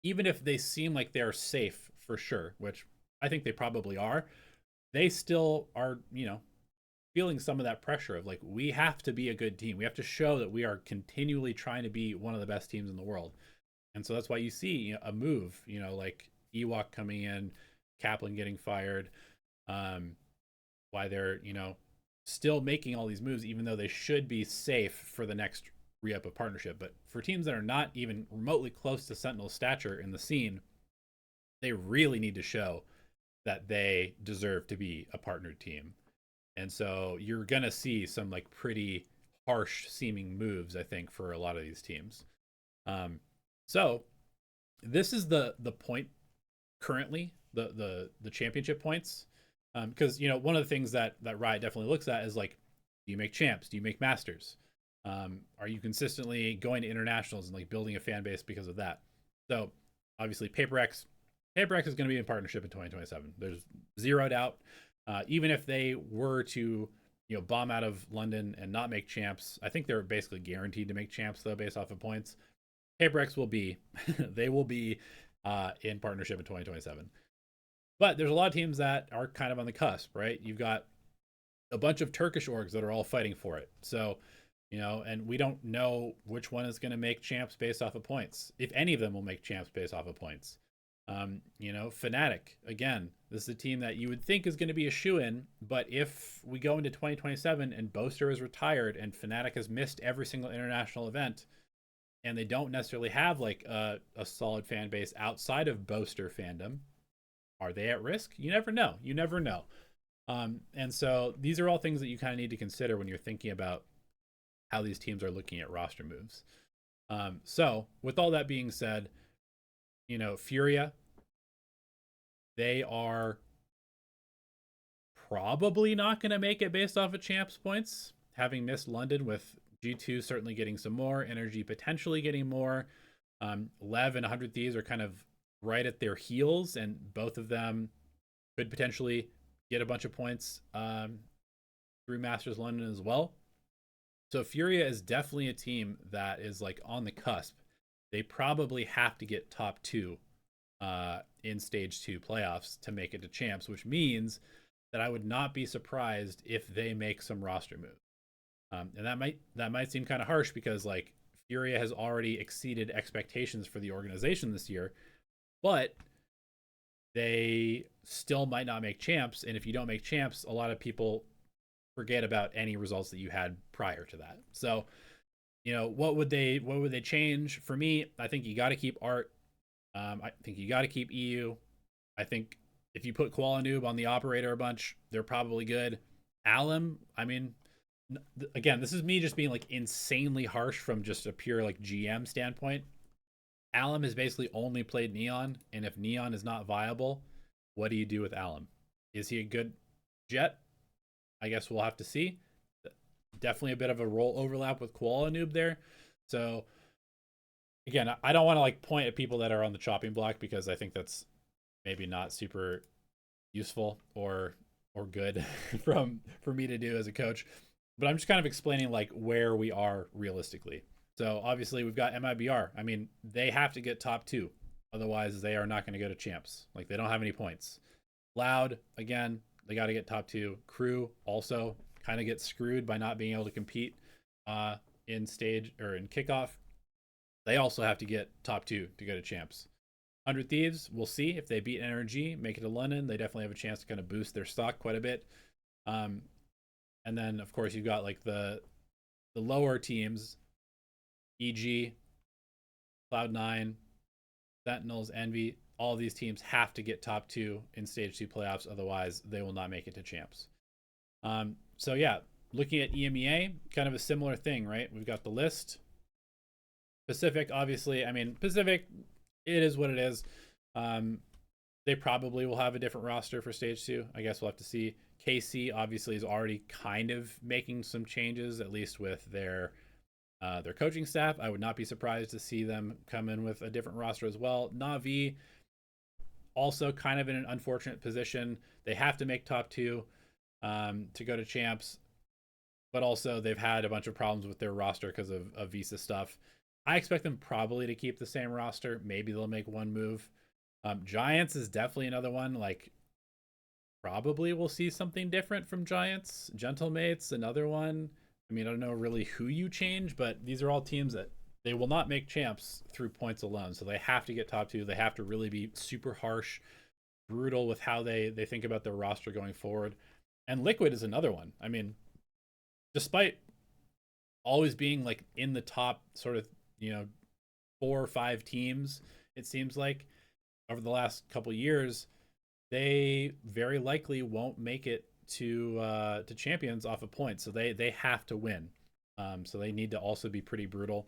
even if they seem like they're safe for sure, which I think they probably are, they still are, feeling some of that pressure of like, we have to be a good team. We have to show that we are continually trying to be one of the best teams in the world. And so that's why you see a move, like Ewok coming in, Kaplan getting fired, why they're, still making all these moves, even though they should be safe for the next re-up of partnership. But for teams that are not even remotely close to Sentinel's stature in the scene, they really need to show that they deserve to be a partnered team. And so you're going to see some like pretty harsh seeming moves, I think, for a lot of these teams. So this is the point currently, the championship points. Because one of the things that Riot definitely looks at is like, do you make champs? Do you make masters? Are you consistently going to internationals and like building a fan base because of that? So obviously PaperX is going to be in partnership in 2027. There's zero doubt. Even if they were to bomb out of London and not make champs, I think they're basically guaranteed to make champs though based off of points. PaperX will be they will be in partnership in 2027. But there's a lot of teams that are kind of on the cusp, right? You've got a bunch of Turkish orgs that are all fighting for it. So, and we don't know which one is going to make champs based off of points. If any of them will make champs based off of points. Fnatic, again, this is a team that you would think is going to be a shoe-in, but if we go into 2027 and Boaster is retired and Fnatic has missed every single international event, and they don't necessarily have like a solid fan base outside of Boaster fandom, are they at risk? You never know. And so these are all things that you kind of need to consider when you're thinking about how these teams are looking at roster moves. So with all that being said, Furia, they are probably not going to make it based off of champs points, having missed London, with G2 certainly getting some more, Energy potentially getting more. Lev and 100 Thieves are kind of right at their heels, and both of them could potentially get a bunch of points through Masters London as well. So Furia is definitely a team that is like on the cusp. They probably have to get top 2 in stage 2 playoffs to make it to champs, which means that I would not be surprised if they make some roster moves. And that might seem kind of harsh because like Furia has already exceeded expectations for the organization this year, but they still might not make champs. And if you don't make champs, a lot of people forget about any results that you had prior to that. So, what would they change? For me, I think you got to keep Art. I think you got to keep EU. I think if you put Koala Noob on the operator a bunch, they're probably good. Alum, I mean, again, this is me just being like insanely harsh from just a pure like GM standpoint. Alum has basically only played Neon, and if Neon is not viable, what do you do with Alum? Is he a good Jet? I guess we'll have to see. Definitely a bit of a role overlap with Koala Noob there. So again, I don't want to like point at people that are on the chopping block because I think that's maybe not super useful or good for me to do as a coach. But I'm just kind of explaining like where we are realistically. So obviously we've got MIBR. I mean, they have to get top 2. Otherwise they are not going to go to champs. Like they don't have any points. Loud, again, they got to get top 2. Crew also kind of gets screwed by not being able to compete in stage or in kickoff. They also have to get top 2 to go to champs. 100 Thieves, we'll see if they beat NRG, make it to London. They definitely have a chance to kind of boost their stock quite a bit. And then of course you've got like the lower teams, EG, Cloud9, Sentinels, Envy. All of these teams have to get top 2 in stage 2 playoffs, otherwise they will not make it to champs. So yeah, looking at EMEA, kind of a similar thing, right? We've got the list. Pacific, obviously, I mean, Pacific, it is what it is. Um, they probably will have a different roster for stage 2. I guess we'll have to see. KC obviously is already kind of making some changes, at least with their coaching staff. I would not be surprised to see them come in with a different roster as well. Na'Vi also kind of in an unfortunate position. They have to make top 2 to go to champs, but also they've had a bunch of problems with their roster because of visa stuff. I expect them probably to keep the same roster. Maybe they'll make one move. Giants is definitely another one. Like, probably we'll see something different from Giants. Gentlemates, another one. I mean, I don't know really who you change, but these are all teams that they will not make champs through points alone. So they have to get top 2. They have to really be super harsh, brutal with how they think about their roster going forward. And Liquid is another one. I mean, despite always being like in the top sort of, 4 or 5 teams, it seems like over the last couple years, they very likely won't make it to champions off of points. So they have to win. So they need to also be pretty brutal.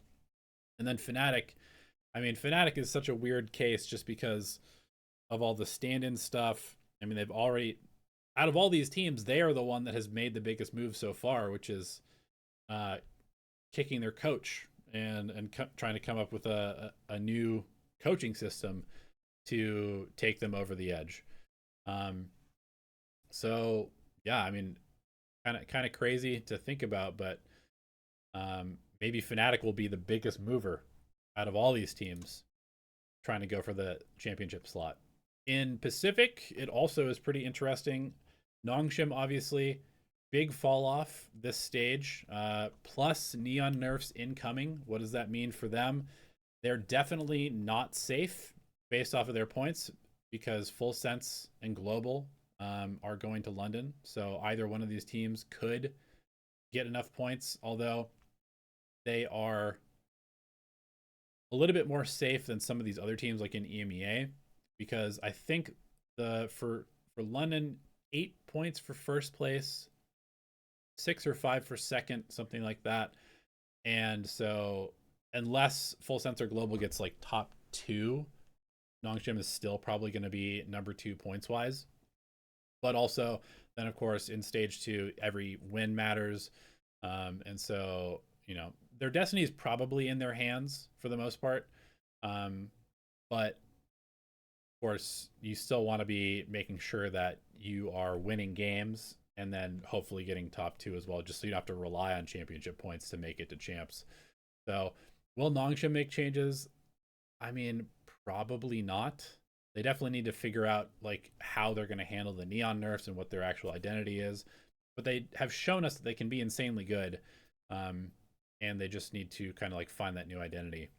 And then Fnatic, I mean, Fnatic is such a weird case just because of all the stand-in stuff. I mean, they've already, out of all these teams, they are the one that has made the biggest move so far, which is kicking their coach and trying to come up with a new coaching system to take them over the edge. So yeah, I mean, kind of crazy to think about, but maybe Fnatic will be the biggest mover out of all these teams trying to go for the championship slot. In Pacific, it also is pretty interesting. Nongshim, obviously, big fall off this stage, plus Neon nerfs incoming. What does that mean for them? They're definitely not safe based off of their points because Full Sense and Global are going to London. So either one of these teams could get enough points, although they are a little bit more safe than some of these other teams like in EMEA, because I think for London, 8 points for first place, 6 or 5 for second, something like that. And so unless Full Sense or Global gets like top 2, Nongshim is still probably going to be number 2 points wise. But also then of course in stage 2 every win matters. And so, their destiny is probably in their hands for the most part. But of course, you still want to be making sure that you are winning games and then hopefully getting top 2 as well, just so you don't have to rely on championship points to make it to champs. So will Nongshim make changes? I mean, probably not. They definitely need to figure out like how they're going to handle the Neon nerfs and what their actual identity is. But they have shown us that they can be insanely good. And they just need to kind of like find that new identity.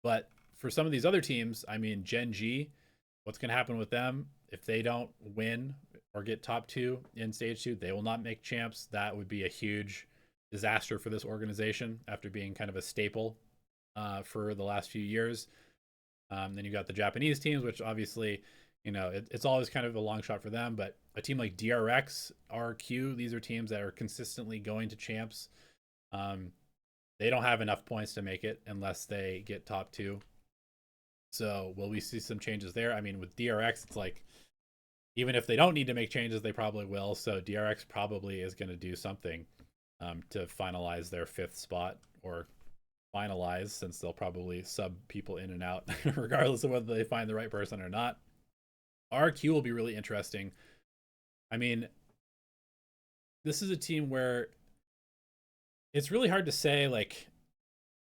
But for some of these other teams, I mean, Gen G, what's going to happen with them if they don't win or get top 2 in stage 2? They will not make champs. That would be a huge disaster for this organization after being kind of a staple for the last few years. Then you got the Japanese teams, which obviously, it's always kind of a long shot for them. But a team like DRX, RQ, these are teams that are consistently going to champs. They don't have enough points to make it unless they get top 2. So will we see some changes there? I mean, with DRX, it's like, even if they don't need to make changes, they probably will. So DRX probably is going to do something to finalize their 5th spot, or finalize, since they'll probably sub people in and out regardless of whether they find the right person or not. RQ will be really interesting. I mean, this is a team where it's really hard to say, like,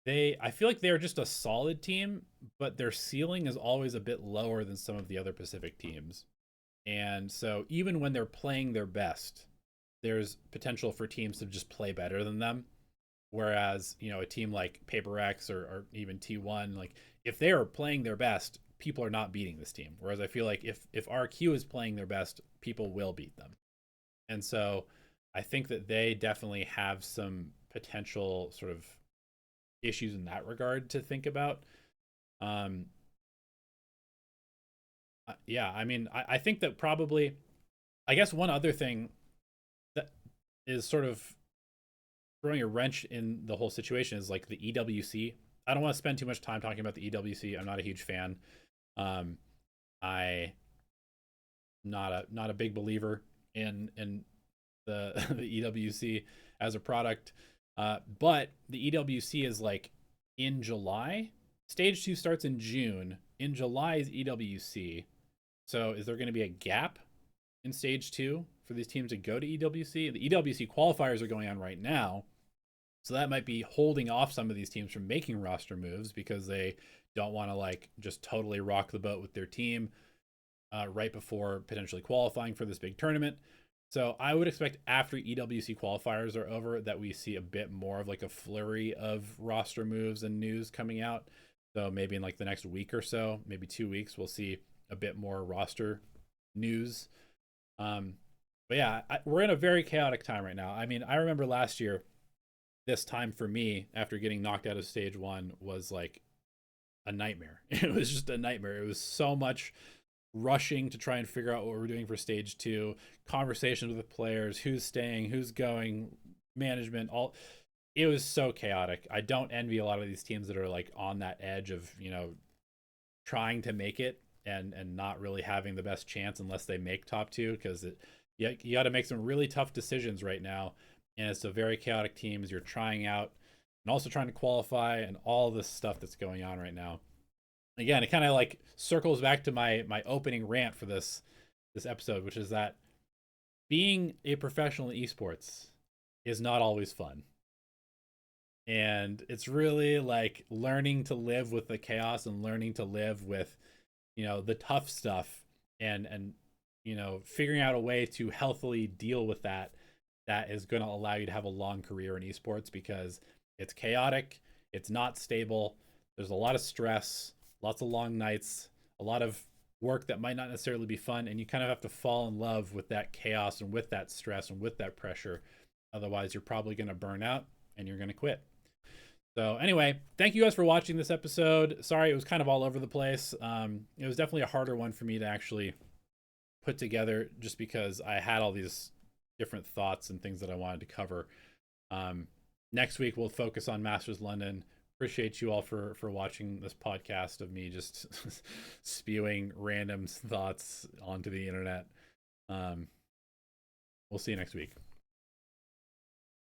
I feel like they're just a solid team, but their ceiling is always a bit lower than some of the other Pacific teams. And so even when they're playing their best, there's potential for teams to just play better than them. Whereas, a team like Paper X or even T1, like if they are playing their best, people are not beating this team. Whereas I feel like if RQ is playing their best, people will beat them. And so I think that they definitely have some potential sort of issues in that regard to think about. Yeah, I mean, I think that probably, I guess one other thing is sort of throwing a wrench in the whole situation is like the EWC. I don't want to spend too much time talking about the EWC. I'm not a huge fan. I not a big believer in the the EWC as a product. But the EWC is like in July. Stage 2 starts in June. In July is EWC. So is there going to be a gap in stage 2 for these teams to go to EWC? The EWC qualifiers are going on right now. So that might be holding off some of these teams from making roster moves because they don't want to like just totally rock the boat with their team right before potentially qualifying for this big tournament. So I would expect after EWC qualifiers are over that we see a bit more of like a flurry of roster moves and news coming out. So maybe in like the next week or so, maybe 2 weeks, we'll see a bit more roster news. But yeah, we're in a very chaotic time right now. I mean, I remember last year, this time for me after getting knocked out of stage 1 was like a nightmare. It was just a nightmare. It was so much rushing to try and figure out what we're doing for stage 2, conversations with players, who's staying, who's going, management, all. It was so chaotic. I don't envy a lot of these teams that are like on that edge of, trying to make it and not really having the best chance unless they make top 2, because you got to make some really tough decisions right now, and it's a very chaotic teams you're trying out and also trying to qualify and all this stuff that's going on right now. Again, it kind of like circles back to my opening rant for this episode, which is that being a professional in esports is not always fun. And it's really like learning to live with the chaos and learning to live with, the tough stuff and figuring out a way to healthily deal with that is going to allow you to have a long career in esports, because it's chaotic, it's not stable, there's a lot of stress, lots of long nights, a lot of work that might not necessarily be fun, and you kind of have to fall in love with that chaos and with that stress and with that pressure. Otherwise, you're probably going to burn out and you're going to quit. So anyway, thank you guys for watching this episode. Sorry, it was kind of all over the place. It was definitely a harder one for me to actually put together just because I had all these different thoughts and things that I wanted to cover. Next week, we'll focus on Masters London. Appreciate you all for watching this podcast of me just spewing random thoughts onto the internet. We'll see you next week.